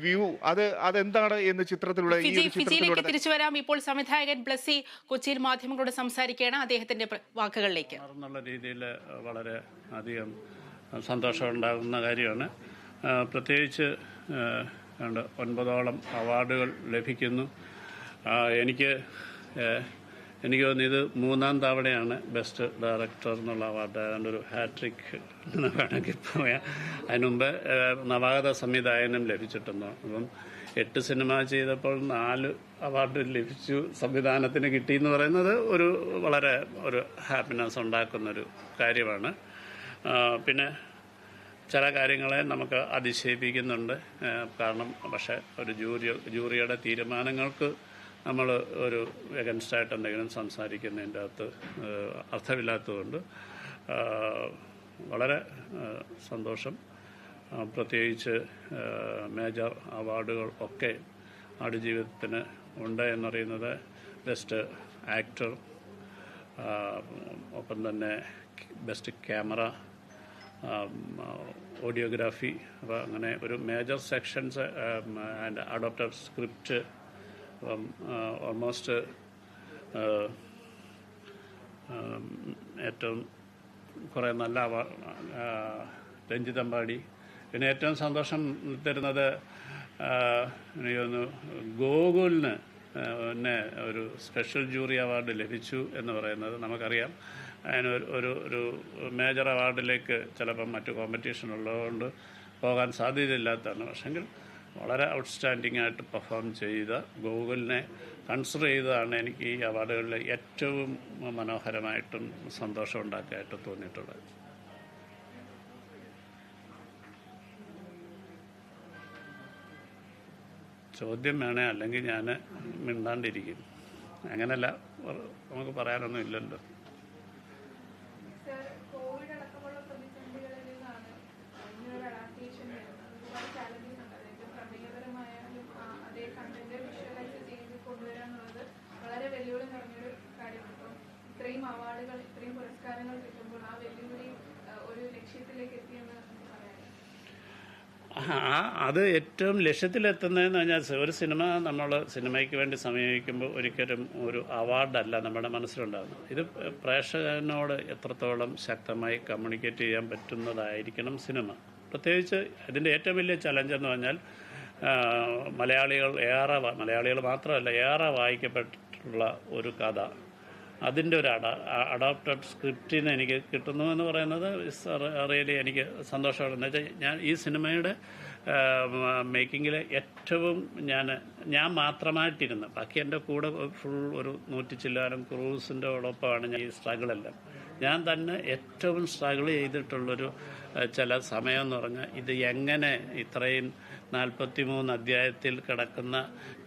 View അതെന്താണ് എന്ന് ചിത്രത്തിലൂടെ ഈ ഒരു ഫിജിയിലേക്ക് ചിത്രത്തിലൂടെ തിരിച്ചു വരാം. ഇപ്പോൾ സംവിധായകൻ ബ്ലസ്സി കൊച്ചിയിൽ മാധ്യമങ്ങളോട് സംസാരിക്കുകയാണ്. അദ്ദേഹത്തിന്റെ വാക്കുകളിലേക്ക്. എന്നുള്ള രീതിയിൽ വളരെ അധികം സന്തോഷമുണ്ടാകുന്ന കാര്യമാണ്. പ്രത്യേകിച്ച് 9ഓളം അവാർഡുകൾ ലഭിക്കുന്നു. എനിക്ക് തോന്നുന്നു ഇത് 3ാം തവണയാണ് ബെസ്റ്റ് ഡയറക്ടർ എന്നുള്ള അവാർഡ്. ഏതാണ്ട് ഒരു ഹാട്രിക് എന്ന് വേണമെങ്കിൽ പറയാം. അതിനുമുമ്പ് നവാഗത സംവിധായകനും ലഭിച്ചിട്ടുണ്ട്. അപ്പം 8 സിനിമ ചെയ്തപ്പോൾ 4 അവാർഡ് ലഭിച്ചു. സംവിധാനത്തിന് കിട്ടിയെന്ന് പറയുന്നത് വളരെ ഒരു ഹാപ്പിനെസ് ഉണ്ടാക്കുന്നൊരു കാര്യമാണ്. പിന്നെ ചില കാര്യങ്ങളെ നമുക്ക് അതിശയിപ്പിക്കുന്നുണ്ട്. കാരണം പക്ഷേ ഒരു ജൂറിയുടെ തീരുമാനങ്ങൾക്ക് നമ്മൾ ഒരു എഗൻസ്റ്റായിട്ട് എന്തെങ്കിലും സംസാരിക്കുന്നതിൻ്റെ അകത്ത് അർത്ഥമില്ലാത്തതുകൊണ്ട് വളരെ സന്തോഷം. പ്രത്യേകിച്ച് മേജർ അവാർഡുകൾ ഒക്കെ ആടുജീവിതത്തിന് ഉണ്ട് എന്നറിയുന്നത് ബെസ്റ്റ് ആക്ടർ, ഒപ്പം തന്നെ ബെസ്റ്റ് ക്യാമറ, ഓഡിയോഗ്രാഫി, അപ്പോൾ അങ്ങനെ ഒരു major sections and adopted script, almost ഏറ്റവും കുറേ നല്ല രഞ്ജിതമ്പാടി. പിന്നെ ഏറ്റവും സന്തോഷം തരുന്നത് എനിക്ക് തോന്നുന്നു ഗോകുലിന് പിന്നെ ഒരു സ്പെഷ്യൽ ജൂറി അവാർഡ് ലഭിച്ചു എന്ന് പറയുന്നത് നമുക്കറിയാം. അതിന് ഒരു മേജർ അവാർഡിലേക്ക് ചിലപ്പം മറ്റു കോമ്പറ്റീഷൻ ഉള്ളതുകൊണ്ട് പോകാൻ സാധ്യതയില്ലാത്തതാണ്. പക്ഷെങ്കിൽ വളരെ ഔട്ട്സ്റ്റാൻഡിംഗ് ആയിട്ട് പെർഫോം ചെയ്ത ഗോകുലിനെ കൺസിഡർ ചെയ്തതാണ് എനിക്ക് ഈ അവാർഡുകളിൽ ഏറ്റവും മനോഹരമായിട്ടും സന്തോഷം ഉണ്ടാക്കിയായിട്ടും തോന്നിയിട്ടുള്ളത്. ചോദ്യം വേണേ, അല്ലെങ്കിൽ ഞാൻ മിണ്ടാണ്ടിരിക്കും. അങ്ങനെയല്ല, നമുക്ക് പറയാനൊന്നും ഇല്ലല്ലോ. ഇത്രയും അവാർഡുകൾ, ഇത്രയും പുരസ്കാരങ്ങൾ കിട്ടുമ്പോൾ ആ വെല്ലുവിളി ഒരു ലക്ഷ്യത്തിലേക്ക് എത്തിയെന്ന് അത് ഏറ്റവും ലക്ഷ്യത്തിലെത്തുന്നതെന്ന് പറഞ്ഞാൽ, ഒരു സിനിമയ്ക്ക് വേണ്ടി സമീപിക്കുമ്പോൾ ഒരിക്കലും ഒരു അവാർഡല്ല നമ്മുടെ മനസ്സിലുണ്ടാകുന്നത്. ഇത് പ്രേക്ഷകനോട് എത്രത്തോളം ശക്തമായി കമ്മ്യൂണിക്കേറ്റ് ചെയ്യാൻ പറ്റുന്നതായിരിക്കണം സിനിമ. പ്രത്യേകിച്ച് ഇതിൻ്റെ ഏറ്റവും വലിയ ചലഞ്ച് എന്ന് പറഞ്ഞാൽ മലയാളികൾ മാത്രമല്ല ഏറെ വായിക്കപ്പെട്ടിട്ടുള്ള ഒരു കഥ, അതിൻ്റെ ഒരു അഡോപ്റ്റഡ് സ്ക്രിപ്റ്റിൽ നിന്ന് എനിക്ക് കിട്ടുന്നു എന്ന് പറയുന്നത് റിയലി എനിക്ക് സന്തോഷമാണ്. എന്ന് വെച്ചാൽ ഞാൻ ഈ സിനിമയുടെ മേക്കിങ്ങിൽ ഏറ്റവും ഞാൻ മാത്രമായിട്ടിരുന്ന്, ബാക്കി എൻ്റെ കൂടെ ഫുൾ ഒരു 100 ചില്ലാനം ക്രൂസിൻ്റെ ഓടൊപ്പമാണ് ഞാൻ ഈ സ്ട്രഗിളെല്ലാം. ഞാൻ തന്നെ ഏറ്റവും സ്ട്രഗിൾ ചെയ്തിട്ടുള്ളൊരു ചില സമയം എന്ന് പറഞ്ഞാൽ, ഇത് എങ്ങനെ ഇത്രയും 43 അധ്യായത്തിൽ കിടക്കുന്ന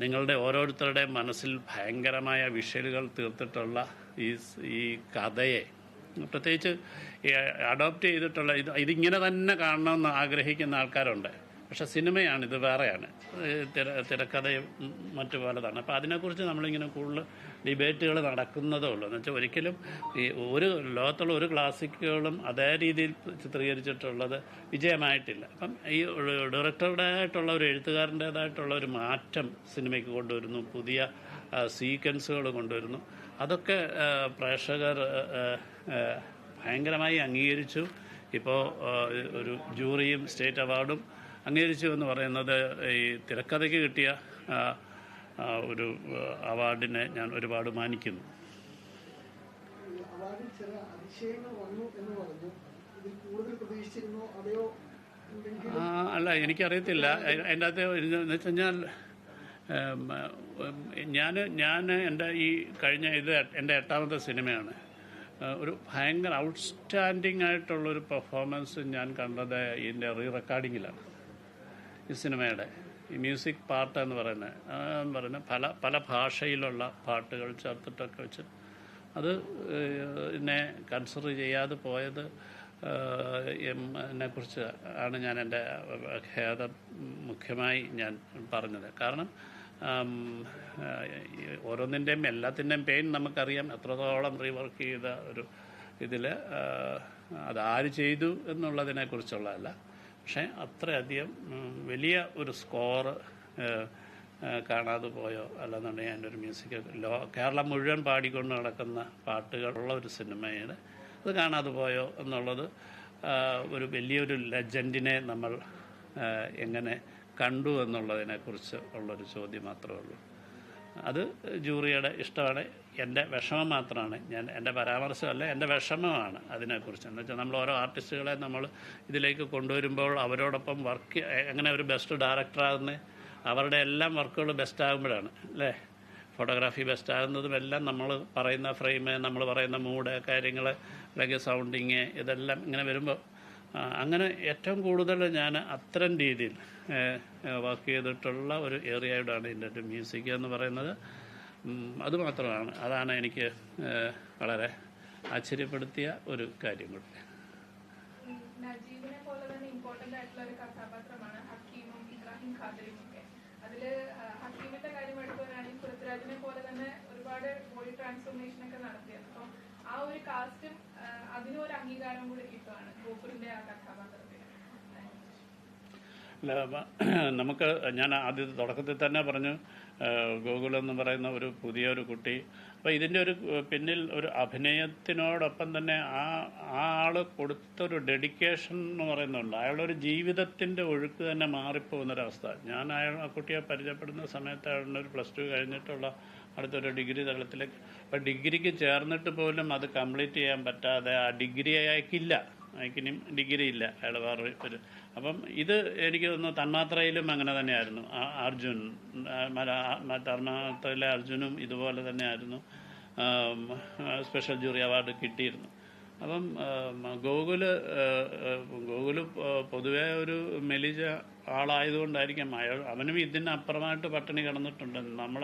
നിങ്ങളുടെ ഓരോരുത്തരുടെയും മനസ്സിൽ ഭയങ്കരമായ വിഷ്വലുകൾ തീർത്തിട്ടുള്ള ഈ കഥയെ, പ്രത്യേകിച്ച് അഡോപ്റ്റ് ചെയ്തിട്ടുള്ള ഇതിങ്ങനെ തന്നെ കാണണമെന്ന് ആഗ്രഹിക്കുന്ന ആൾക്കാരുണ്ട്. പക്ഷെ സിനിമയാണ്, ഇത് വേറെയാണ്, തിരക്കഥയും മറ്റു പലതാണ്. അപ്പോൾ അതിനെക്കുറിച്ച് നമ്മളിങ്ങനെ കൂടുതൽ ഡിബേറ്റുകൾ നടക്കുന്നതേ ഉള്ളൂ. എന്ന് വെച്ചാൽ ഒരിക്കലും ഈ ലോകത്തുള്ള ഒരു ക്ലാസിക്കുകളും അതേ രീതിയിൽ ചിത്രീകരിച്ചിട്ടുള്ളത് വിജയമായിട്ടില്ല. അപ്പം ഈ ഡയറക്ടറുടേതായിട്ടുള്ള ഒരു എഴുത്തുകാരൻ്റേതായിട്ടുള്ള ഒരു മാറ്റം സിനിമയ്ക്ക് കൊണ്ടുവരുന്നു, പുതിയ സീക്വൻസുകൾ കൊണ്ടുവരുന്നു. അതൊക്കെ പ്രേക്ഷകർ ഭയങ്കരമായി അംഗീകരിച്ചു. ഇപ്പോൾ ഒരു ജൂറിയും സ്റ്റേറ്റ് അവാർഡും അംഗീകരിച്ചു എന്ന് പറയുന്നത് ഈ തിരക്കഥയ്ക്ക് കിട്ടിയ ഒരു അവാർഡിനെ ഞാൻ ഒരുപാട് മാനിക്കുന്നു. അല്ല, എനിക്കറിയത്തില്ല. അതിൻ്റെ അകത്ത് എന്ന് വെച്ച് കഴിഞ്ഞാൽ ഞാൻ എൻ്റെ ഈ കഴിഞ്ഞ എൻ്റെ 8ാമത്തെ സിനിമയാണ്. ഒരു ഭയങ്കര ഔട്ട്സ്റ്റാൻഡിങ് ആയിട്ടുള്ളൊരു പെർഫോമൻസ് ഞാൻ കണ്ടത് ഇതിൻ്റെ റെക്കോർഡിങ്ങിലാണ്. ഈ സിനിമയുടെ ഈ മ്യൂസിക് പാർട്ട് എന്ന് പറയുന്നത് പല ഭാഷയിലുള്ള പാട്ടുകൾ ചേർത്തിട്ടൊക്കെ വെച്ച് അത് എന്നെ കൺസിഡർ ചെയ്യാതെ പോയത് എന്നെക്കുറിച്ച് ആണ് ഞാൻ എൻ്റെ ഖേദം മുഖ്യമായി ഞാൻ പറഞ്ഞത്. കാരണം ഓരോന്നിൻ്റെയും എല്ലാത്തിൻ്റെയും പെയിൻ നമുക്കറിയാം. എത്രത്തോളം റീവർക്ക് ചെയ്ത ഒരു ഇതിൽ അതാര് ചെയ്തു എന്നുള്ളതിനെക്കുറിച്ചുള്ളതല്ല, പക്ഷേ അത്രയധികം വലിയ ഒരു സ്കോറ് കാണാതെ പോയോ അല്ലെന്നുണ്ടെങ്കിൽ അതിൻ്റെ ഒരു മ്യൂസിക് കേരളം മുഴുവൻ പാടിക്കൊണ്ട് നടക്കുന്ന പാട്ടുകളുള്ള ഒരു സിനിമയുടെ അത് കാണാതെ പോയോ എന്നുള്ളത് ഒരു വലിയൊരു ലെജൻഡിനെ നമ്മൾ എങ്ങനെ കണ്ടു എന്നുള്ളതിനെക്കുറിച്ച് ഉള്ളൊരു ചോദ്യം മാത്രമേ ഉള്ളൂ. അത് ജൂറിയുടെ ഇഷ്ടമാണ്. എൻ്റെ വിഷമം മാത്രമാണ്, എൻ്റെ പരാമർശമല്ല, എൻ്റെ വിഷമമാണ് അതിനെക്കുറിച്ച്. എന്ന് വെച്ചാൽ നമ്മൾ ഓരോ ആർട്ടിസ്റ്റുകളെ നമ്മൾ ഇതിലേക്ക് കൊണ്ടുവരുമ്പോൾ അവരോടൊപ്പം വർക്ക് എങ്ങനെ ഒരു ബെസ്റ്റ് ഡയറക്ടറാകുന്നത് അവരുടെ എല്ലാം വർക്കുകൾ ബെസ്റ്റ് ആകുമ്പോഴാണ് അല്ലേ. ഫോട്ടോഗ്രാഫി ബെസ്റ്റ് ആകുന്നതും എല്ലാം നമ്മൾ പറയുന്ന ഫ്രെയിം, നമ്മൾ പറയുന്ന മൂഡ്, കാര്യങ്ങൾ, അല്ലെങ്കിൽ സൗണ്ടിങ്, ഇതെല്ലാം ഇങ്ങനെ വരുമ്പോൾ അങ്ങനെ ഏറ്റവും കൂടുതൽ ഞാൻ അത്തരം രീതിയിൽ വർക്ക് ചെയ്തിട്ടുള്ള ഒരു ഏരിയയോടാണ് ഇതിൻ്റെ ഒരു മ്യൂസിക് എന്ന് പറയുന്നത്. അതുമാത്രമാണ്, അതാണ് എനിക്ക് വളരെ ആശ്ചര്യപ്പെടുത്തിയ ഒരു കാര്യം കൂടി. നജീബിനെ പോലെ തന്നെ ഇമ്പോർട്ടന്റ് ആയിട്ടുള്ള ഒരു കഥാപാത്രമാണ് ഹക്കീമും ഇബ്രാഹിം ഖാദറിയും ഒക്കെ. അതിൽ ഹക്കീമിന്റെ കാര്യം എടുക്കുകയാണെങ്കിൽ പൃഥ്വിരാജിനെ പോലെ തന്നെ ഒരുപാട് ബോഡി ട്രാൻസ്ഫോർമേഷൻ ഒക്കെ നടത്തിയത്. അപ്പം ആ ഒരു കാസ്റ്റും അതിനും ഒരു അംഗീകാരം കൂടി കിട്ടുകയാണ് ഗോകുലിന്റെ ആ കഥാപാത്രത്തിന്. നമുക്ക് ഞാൻ ആദ്യത്തെ തുടക്കത്തിൽ തന്നെ പറഞ്ഞു, ഗോകുൽ എന്ന് പറയുന്ന ഒരു പുതിയൊരു കുട്ടി. അപ്പോൾ ഇതിൻ്റെ ഒരു പിന്നിൽ ഒരു അഭിനയത്തിനോടൊപ്പം തന്നെ ആ ആൾ കൊടുത്തൊരു ഡെഡിക്കേഷൻ എന്ന് പറയുന്നുണ്ട്. അയാളുടെ ഒരു ജീവിതത്തിൻ്റെ ഒഴുക്ക് തന്നെ മാറിപ്പോകുന്നൊരവസ്ഥ. ഞാൻ ആ കുട്ടിയെ പരിചയപ്പെടുന്ന സമയത്ത് അയാളുടെ ഒരു +2 കഴിഞ്ഞിട്ടുള്ള അടുത്തൊരു ഡിഗ്രി തലത്തിലേക്ക്, അപ്പോൾ ഡിഗ്രിക്ക് ചേർന്നിട്ട് പോലും അത് കംപ്ലീറ്റ് ചെയ്യാൻ പറ്റാതെ ആ ഡിഗ്രി അയക്കില്ല, അയക്കിനും ഡിഗ്രി ഇല്ല, അയാൾ വേറെ ഒരു. അപ്പം ഇത് എനിക്ക് തോന്നുന്നു തന്മാത്രയിലും അങ്ങനെ തന്നെയായിരുന്നു. അർജുൻ തന്മാത്രയിലെ അർജുനും ഇതുപോലെ തന്നെയായിരുന്നു, സ്പെഷ്യൽ ജൂറി അവാർഡ് കിട്ടിയിരുന്നു. അപ്പം ഗോകുല് പൊതുവേ ഒരു മെലിജ ആളായതുകൊണ്ടായിരിക്കാം അവനും ഇതിനപ്പുറമായിട്ട് പട്ടിണി കിടന്നിട്ടുണ്ട്.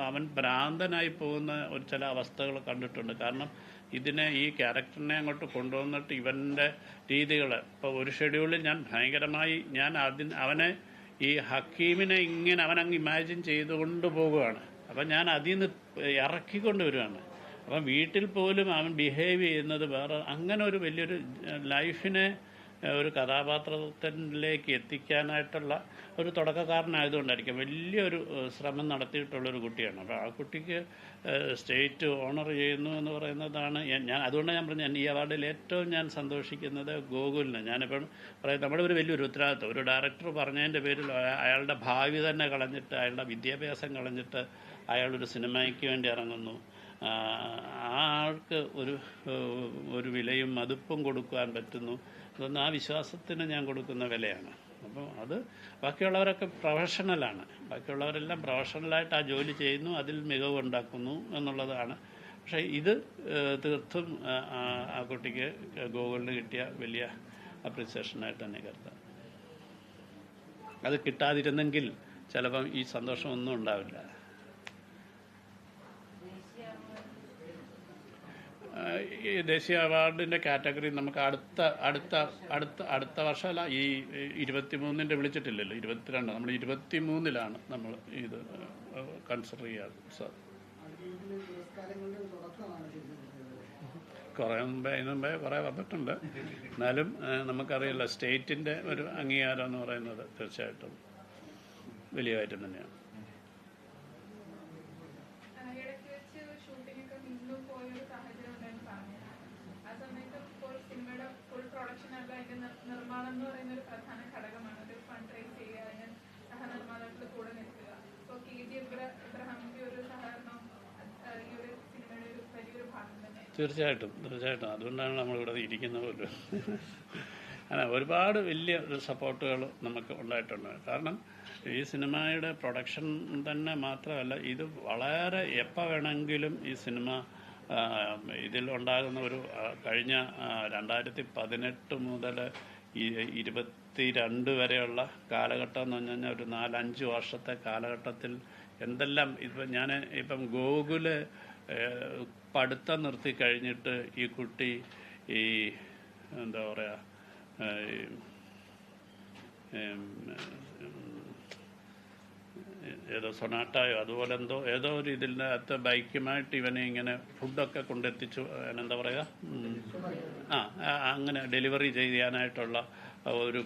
അവൻ ഭ്രാന്തനായി പോകുന്ന ഒരു ചില അവസ്ഥകൾ കണ്ടിട്ടുണ്ട്. കാരണം ഈ ക്യാരക്ടറിനെ അങ്ങോട്ട് കൊണ്ടുവന്നിട്ട് ഇവൻ്റെ രീതികൾ ഇപ്പോൾ ഒരു ഷെഡ്യൂളിൽ ഞാൻ ഭയങ്കരമായി അവനെ ഈ ഹക്കീമിനെ ഇങ്ങനെ അവനങ്ങ് ഇമാജിൻ ചെയ്തുകൊണ്ട് പോകുകയാണ്. അപ്പം ഞാൻ അതിൽ നിന്ന് ഇറക്കിക്കൊണ്ട് വരുവാണ്. അപ്പം വീട്ടിൽ പോലും അവൻ ബിഹേവ് ചെയ്യുന്നത് വേറെ, അങ്ങനെ ഒരു വലിയൊരു ലൈഫിനെ ഒരു കഥാപാത്രത്തിലേക്ക് എത്തിക്കാനായിട്ടുള്ള ഒരു തുടക്കക്കാരനായതുകൊണ്ടായിരിക്കും വലിയൊരു ശ്രമം നടത്തിയിട്ടുള്ളൊരു കുട്ടിയാണ്. അപ്പോൾ ആ കുട്ടിക്ക് സ്റ്റേറ്റ് ഓണർ ചെയ്യുന്നു എന്ന് പറയുന്നതാണ് അതുകൊണ്ടാണ് ഞാൻ പറഞ്ഞത്, ഈ അവാർഡിൽ ഏറ്റവും ഞാൻ സന്തോഷിക്കുന്നത് ഗോകുലിന്. ഞാനിപ്പം പറയാം, നമ്മുടെ ഒരു വലിയൊരു ഉത്തരവാദിത്വം, ഒരു ഡയറക്ടർ പറഞ്ഞതിൻ്റെ പേരിൽ അയാളുടെ ഭാവി തന്നെ കളഞ്ഞിട്ട്, അയാളുടെ വിദ്യാഭ്യാസം കളഞ്ഞിട്ട് അയാളൊരു സിനിമയ്ക്ക് വേണ്ടി ഇറങ്ങുന്നു. ആ ആൾക്ക് ഒരു വിലയും മതിപ്പും കൊടുക്കാൻ പറ്റുന്നു. അതൊന്നും ആ വിശ്വാസത്തിന് ഞാൻ കൊടുക്കുന്ന വിലയാണ്. അപ്പോൾ അത് ബാക്കിയുള്ളവരൊക്കെ പ്രൊഫഷണലാണ്, ബാക്കിയുള്ളവരെല്ലാം പ്രൊഫഷണലായിട്ട് ആ ജോലി ചെയ്യുന്നു, അതിൽ മികവുണ്ടാക്കുന്നു എന്നുള്ളതാണ്. പക്ഷേ ഇത് തീർത്തും ആ കുട്ടിക്ക് ഗോകുലിന് കിട്ടിയ വലിയ അപ്രിസിയേഷനായിട്ട് തന്നെ കരുതാം. അത് കിട്ടാതിരുന്നെങ്കിൽ ചിലപ്പം ഈ സന്തോഷമൊന്നും ഉണ്ടാവില്ല. ഈ ദേശീയ അവാർഡിൻ്റെ കാറ്റഗറി നമുക്ക് അടുത്ത വർഷമല്ല, ഈ 23-ൻ്റെ വിളിച്ചിട്ടില്ലല്ലോ, 22, നമ്മൾ 23-ലാണ് നമ്മൾ ഇത് കൺസിഡർ ചെയ്യാറ്. സാർ അതിന് മുമ്പേ കുറേ വന്നിട്ടുണ്ട്. എന്നാലും നമുക്കറിയില്ല, സ്റ്റേറ്റിൻ്റെ ഒരു അംഗീകാരം എന്ന് പറയുന്നത് തീർച്ചയായിട്ടും വലിയ കാര്യം തന്നെയാണ്. നിർമ്മാണം എന്ന് പറയുന്ന ഒരു പ്രധാന ഘടകമാണ്. ഒരു ഫണ്ട് റൈസ് ചെയ്യുക, അതിന് സഹനിർമ്മാതാക്കളുടെ കൂടെ നിൽക്കുക. ഇപ്പോൾ KG എബ്രഹാമിന്റെ ഒരു സഹകരണം ഈ ഒരു സിനിമയുടെ ഒരു വലിയൊരു ഭാഗം തന്നെ. തീർച്ചയായിട്ടും. അതുകൊണ്ടാണ് നമ്മളിവിടെ ഇരിക്കുന്നത് പോലും. ഒരുപാട് വലിയ ഒരു സപ്പോർട്ടുകൾ നമുക്ക് ഉണ്ടായിട്ടുണ്ട്. കാരണം ഈ സിനിമയുടെ പ്രൊഡക്ഷൻ തന്നെ മാത്രമല്ല, ഇത് വളരെ എപ്പോൾ വേണമെങ്കിലും ഈ സിനിമ ഇതിലുണ്ടാകുന്ന ഒരു കഴിഞ്ഞ 2018 മുതൽ 22 വരെയുള്ള കാലഘട്ടം എന്ന് പറഞ്ഞു കഴിഞ്ഞാൽ ഒരു 4-5 വർഷത്തെ കാലഘട്ടത്തിൽ എന്തെല്ലാം ഇപ്പം ഗോകുല് പഠിത്തം നിർത്തി കഴിഞ്ഞിട്ട് ഈ കുട്ടി ഈ എന്താ പറയുക ഏതോ സൊനാട്ടായോ അതുപോലെ ഏതോ ഒരു ഇതിനകത്ത് ബൈക്കുമായിട്ട് ഇവനെ ഇങ്ങനെ ഫുഡൊക്കെ കൊണ്ടെത്തിച്ചു, എന്താ പറയുക, അങ്ങനെ ഡെലിവറി ചെയ്യാനായിട്ടുള്ള ഒരു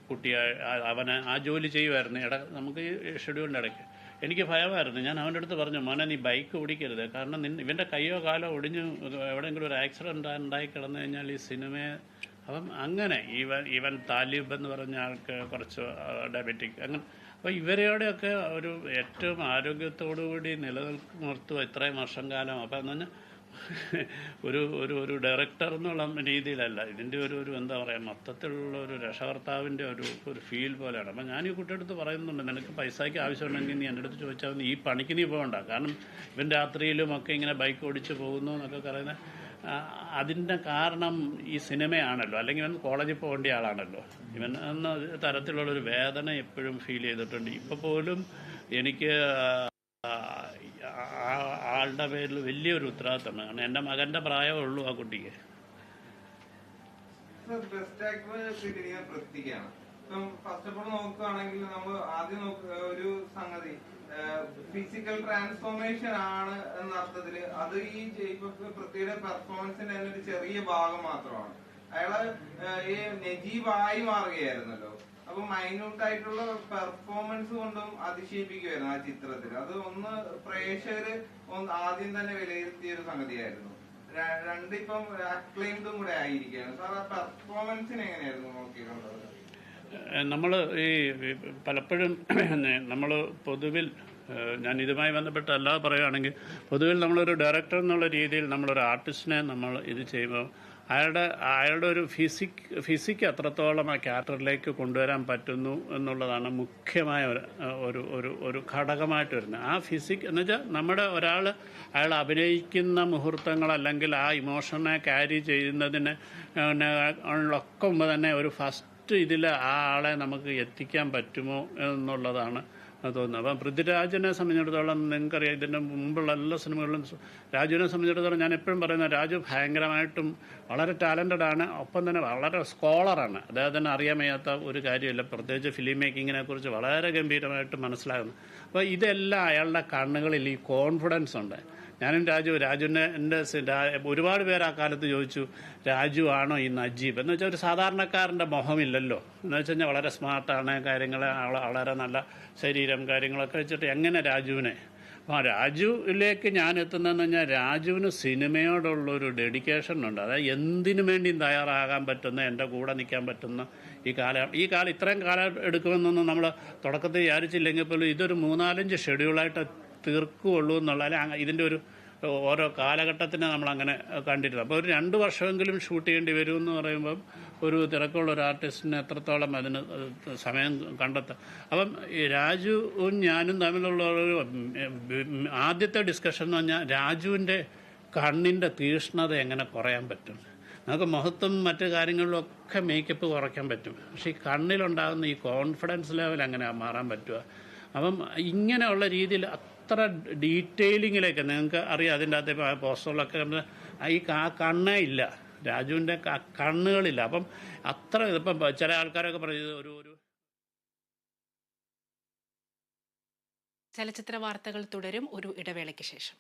കുട്ടിയെ അവനെ ആ ജോലി ചെയ്യുമായിരുന്നു. നമുക്ക് ഈ ഷെഡ്യൂളിൻ്റെ ഇടയ്ക്ക് എനിക്ക് ഭയമായിരുന്നു. ഞാൻ അവൻ്റെ അടുത്ത് പറഞ്ഞു, മോനെ നീ ബൈക്ക് ഓടിക്കരുത്, കാരണം ഇവൻ്റെ കയ്യോ കാലോ ഒടിഞ്ഞ് എവിടെയെങ്കിലും ഒരു ആക്സിഡൻ്റ് ഉണ്ടായി കിടന്നു കഴിഞ്ഞാൽ ഈ സിനിമയെ അങ്ങനെ ഈവൻ താലിബ് എന്ന് പറഞ്ഞ ആൾക്ക് കുറച്ച് ഡയബറ്റിക് അങ്ങനെ. അപ്പോൾ ഇവരെയോടെയൊക്കെ ഒരു ഏറ്റവും ആരോഗ്യത്തോടുകൂടി നിലനിർത്തുക ഇത്രയും വർഷം കാലം. അപ്പോൾ എന്ന് പറഞ്ഞാൽ ഒരു ഡയറക്ടർ എന്നുള്ള രീതിയിലല്ല, ഇതിൻ്റെ ഒരു എന്താ പറയുക, മൊത്തത്തിലുള്ള ഒരു രക്ഷകർത്താവിൻ്റെ ഒരു ഫീൽ പോലെയാണ്. അപ്പം ഞാൻ ഈ കുട്ടിയെടുത്ത് പറയുന്നുണ്ട്, നിനക്ക് പൈസയ്ക്ക് ആവശ്യമുണ്ടെങ്കിൽ നീ എൻ്റെ അടുത്ത് ചോദിച്ചാൽ മതി, ഈ പണിക്ക് നീ പോകണ്ട. കാരണം ഇവൻ രാത്രിയിലും ഒക്കെ ഇങ്ങനെ ബൈക്ക് ഓടിച്ച് പോകുന്നു എന്നൊക്കെ പറയുന്നത് അതിൻ്റെ കാരണം ഈ സിനിമയാണല്ലോ, അല്ലെങ്കിൽ ഇവൻ കോളേജിൽ പോകേണ്ട ആളാണല്ലോ. ഇവൻ എന്ന തരത്തിലുള്ളൊരു വേദന എപ്പോഴും ഫീൽ ചെയ്തിട്ടുണ്ട്. ഇപ്പോൾ പോലും എനിക്ക് ആളുടെ പേരിൽ വലിയൊരു ഉത്തരവാദിത്തമാണ്. കാരണം എൻ്റെ മകൻ്റെ പ്രായമേ ഉള്ളൂ ആ കുട്ടിക്ക്. ബെസ്റ്റ് ആക്ടർ കിട്ടിയിരിക്കുന്ന പൃഥ്വിക്കാണ്. ഇപ്പം ഫസ്റ്റ് ഓഫ് ഓൾ നോക്കുകയാണെങ്കിൽ നമ്മൾ ആദ്യം ഒരു സംഗതി ഫിസിക്കൽ ട്രാൻസ്ഫോർമേഷൻ ആണ് എന്ന അർത്ഥത്തില് അത് ഈ പൃഥ്വിയുടെ പെർഫോമൻസിന്റെ തന്നെ ഒരു ചെറിയ ഭാഗം മാത്രമാണ്. അയാള് ഈ നജീബായി മാറുകയായിരുന്നല്ലോ. അപ്പൊ മൈന്യൂട്ട് ആയിട്ടുള്ള പെർഫോമൻസ് കൊണ്ടും അതിശയിപ്പിക്കുമായിരുന്നു ആ ചിത്രത്തിൽ. അത് ഒന്ന് പ്രേക്ഷകര് ആദ്യം തന്നെ വിലയിരുത്തിയ ഒരു സംഗതിയായിരുന്നു. രണ്ടിപ്പം അക്ലെയിംഡും കൂടെ ആയിരിക്കുകയാണ്. സാർ ആ പെർഫോമൻസിന് എങ്ങനെയായിരുന്നു നോക്കിക്കണ്ടത്? നമ്മൾ ഈ പലപ്പോഴും നമ്മൾ പൊതുവിൽ ഞാൻ ഇതുമായി ബന്ധപ്പെട്ട് അല്ലാതെ പറയുകയാണെങ്കിൽ പൊതുവിൽ നമ്മളൊരു ഡയറക്ടർ എന്നുള്ള രീതിയിൽ നമ്മളൊരു ആർട്ടിസ്റ്റിനെ നമ്മൾ ഇത് ചെയ്യുമ്പോൾ അയാളുടെ ഒരു ഫിസിക്ക് എത്രത്തോളം ആ ക്യാരക്ടറിലേക്ക് കൊണ്ടുവരാൻ പറ്റുന്നു എന്നുള്ളതാണ് മുഖ്യമായ ഒരു ഘടകമായിട്ട് വരുന്നത്. ആ ഫിസിക് എന്ന് വെച്ചാൽ നമ്മുടെ അയാൾ അഭിനയിക്കുന്ന മുഹൂർത്തങ്ങൾ അല്ലെങ്കിൽ ആ ഇമോഷനെ ക്യാരി ചെയ്യുന്നതിന് ഒക്കെ മുമ്പ് തന്നെ ഒരു ഫസ്റ്റ് ഇതിൽ ആ ആളെ നമുക്ക് എത്തിക്കാൻ പറ്റുമോ എന്നുള്ളതാണ് തോന്നുന്നത്. അപ്പം പൃഥ്വിരാജിനെ സംബന്ധിച്ചിടത്തോളം നിങ്ങൾക്കറിയാം, ഇതിൻ്റെ മുമ്പുള്ള എല്ലാ സിനിമകളിലും രാജുവിനെ സംബന്ധിച്ചിടത്തോളം ഞാൻ എപ്പോഴും പറയുന്നത്, രാജു ഭയങ്കരമായിട്ടും വളരെ ടാലൻറ്റഡ് ആണ്, ഒപ്പം തന്നെ വളരെ സ്കോളറാണ്. അദ്ദേഹത്തിന് അറിയാൻ വയ്യാത്ത ഒരു കാര്യമില്ല, പ്രത്യേകിച്ച് ഫിലിം മേക്കിങ്ങിനെ കുറിച്ച് വളരെ ഗംഭീരമായിട്ട് മനസ്സിലാകുന്നു. അപ്പോൾ ഇതെല്ലാം അയാളുടെ കണ്ണുകളിൽ ഈ കോൺഫിഡൻസ് ഉണ്ട്. ഞാനും രാജുവിൻ്റെ ഒരുപാട് പേര് ആ കാലത്ത് ചോദിച്ചു, രാജു ആണോ ഈ നജീബ് എന്ന് വെച്ചാൽ ഒരു സാധാരണക്കാരൻ്റെ മുഖമില്ലല്ലോ എന്ന് വെച്ച് കഴിഞ്ഞാൽ വളരെ സ്മാർട്ടാണ്, കാര്യങ്ങൾ വളരെ നല്ല ശരീരം കാര്യങ്ങളൊക്കെ വെച്ചിട്ട് എങ്ങനെ രാജുവിനെ. അപ്പോൾ രാജുവിലേക്ക് ഞാൻ എത്തുന്നതെന്ന് പറഞ്ഞാൽ രാജുവിന് സിനിമയോടുള്ളൊരു ഡെഡിക്കേഷൻ ഉണ്ട്. അതായത് എന്തിനു വേണ്ടിയും തയ്യാറാകാൻ പറ്റുന്ന, എൻ്റെ കൂടെ നിൽക്കാൻ പറ്റുന്ന ഈ കാലം ഇത്രയും കാലം എടുക്കുമെന്നൊന്നും നമ്മൾ തുടക്കത്തിൽ വിചാരിച്ചില്ലെങ്കിൽ പോലും ഇതൊരു 3-4 ഷെഡ്യൂളായിട്ട് തീർക്കുകയുള്ളൂ എന്നുള്ള ഇതിൻ്റെ ഓരോ കാലഘട്ടത്തിനെ നമ്മളങ്ങനെ കണ്ടിരുന്നു. അപ്പോൾ ഒരു 2 വർഷമെങ്കിലും ഷൂട്ട് ചെയ്യേണ്ടി വരുമെന്ന് പറയുമ്പം ഒരു തിരക്കുള്ള ഒരു ആർട്ടിസ്റ്റിന് എത്രത്തോളം അതിന് സമയം കണ്ടെത്താം. അപ്പം ഈ രാജുവും ഞാനും തമ്മിലുള്ള ഒരു ആദ്യത്തെ ഡിസ്കഷൻ എന്ന് പറഞ്ഞാൽ രാജുവിൻ്റെ കണ്ണിൻ്റെ തീക്ഷ്ണത എങ്ങനെ കുറയാൻ പറ്റും. നമുക്ക് മുഖത്തും മറ്റു കാര്യങ്ങളിലൊക്കെ മേക്കപ്പ് കുറയ്ക്കാൻ പറ്റും, പക്ഷേ ഈ കണ്ണിലുണ്ടാകുന്ന ഈ കോൺഫിഡൻസ് ലെവൽ എങ്ങനെ മാറാൻ പറ്റുക. അപ്പം ഇങ്ങനെയുള്ള രീതിയിൽ അത്ര ഡീറ്റെയിലിങ്ങിലേക്ക് നിങ്ങൾക്ക് അറിയാം. അതിൻ്റെ അകത്ത് പോസ്റ്ററിലൊക്കെ ഈ കണ്ണേ ഇല്ല, രാജുവിൻ്റെ കണ്ണുകളില്ല. അപ്പം അത്ര ഇപ്പം ചില ആൾക്കാരൊക്കെ പറയുന്നത് ഒരു ചലച്ചിത്ര വാർത്തകൾ തുടരും ഒരു ഇടവേളയ്ക്ക് ശേഷം.